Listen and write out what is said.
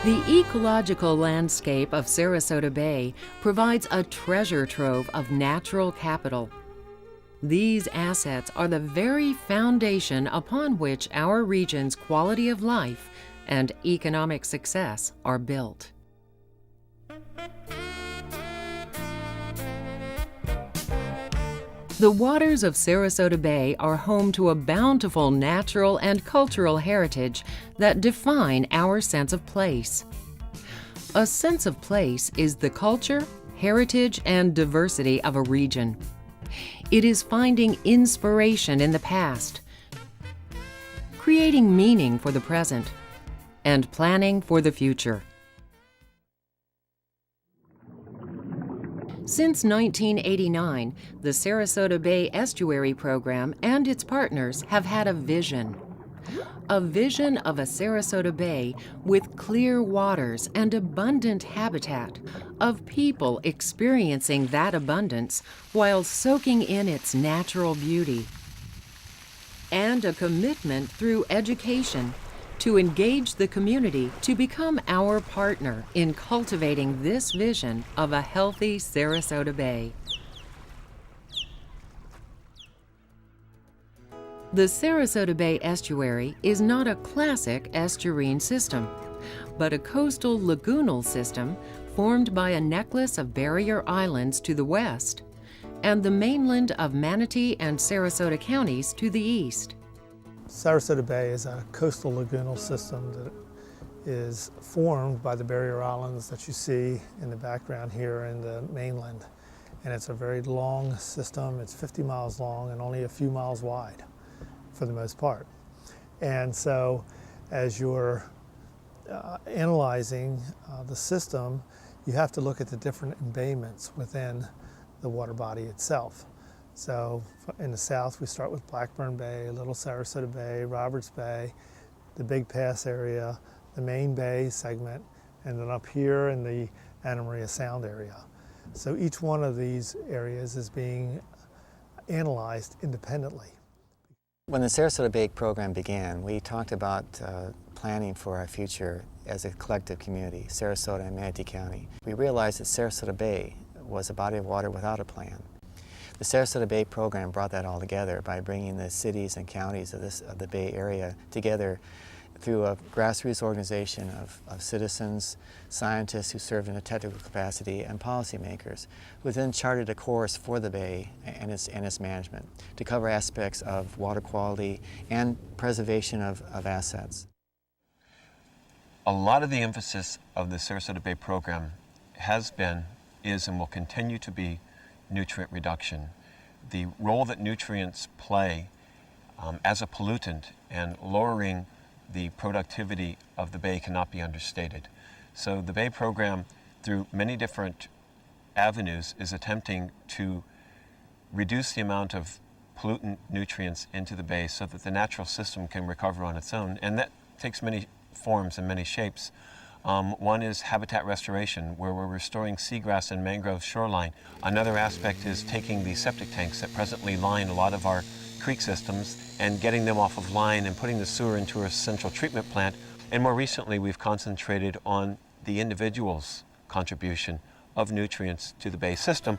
The ecological landscape of Sarasota Bay provides a treasure trove of natural capital. These assets are the very foundation upon which our region's quality of life and economic success are built. The waters of Sarasota Bay are home to a bountiful natural and cultural heritage that define our sense of place. A sense of place is the culture, heritage, and diversity of a region. It is finding inspiration in the past, creating meaning for the present, and planning for the future. Since 1989, the Sarasota Bay Estuary Program and its partners have had a vision of a Sarasota Bay with clear waters and abundant habitat, of people experiencing that abundance while soaking in its natural beauty, and a commitment through education to engage the community to become our partner in cultivating this vision of a healthy Sarasota Bay. The Sarasota Bay Estuary is not a classic estuarine system, but a coastal lagoonal system formed by a necklace of barrier islands to the west and the mainland of Manatee and Sarasota counties to the east. Sarasota Bay is a coastal lagoonal system that is formed by the barrier islands that you see in the background here in the mainland. And it's a very long system. It's 50 miles long and only a few miles wide for the most part. And so as you're analyzing the system, you have to look at the different embayments within the water body itself. So in the south, we start with Blackburn Bay, Little Sarasota Bay, Roberts Bay, the Big Pass area, the Main Bay segment, and then up here in the Anna Maria Sound area. So each one of these areas is being analyzed independently. When the Sarasota Bay program began, we talked about planning for our future as a collective community, Sarasota and Manatee County. We realized that Sarasota Bay was a body of water without a plan. The Sarasota Bay program brought that all together by bringing the cities and counties of the Bay Area together through a grassroots organization of citizens, scientists who served in a technical capacity, and policymakers, who then charted a course for the Bay and its management to cover aspects of water quality and preservation of assets. A lot of the emphasis of the Sarasota Bay program has been, is, and will continue to be nutrient reduction. The role that nutrients play as a pollutant and lowering the productivity of the Bay cannot be understated. So the Bay program, through many different avenues, is attempting to reduce the amount of pollutant nutrients into the Bay so that the natural system can recover on its own. And that takes many forms and many shapes. One is habitat restoration, where we're restoring seagrass and mangrove shoreline. Another aspect is taking the septic tanks that presently line a lot of our creek systems and getting them off of line and putting the sewer into a central treatment plant. And more recently, we've concentrated on the individual's contribution of nutrients to the Bay system.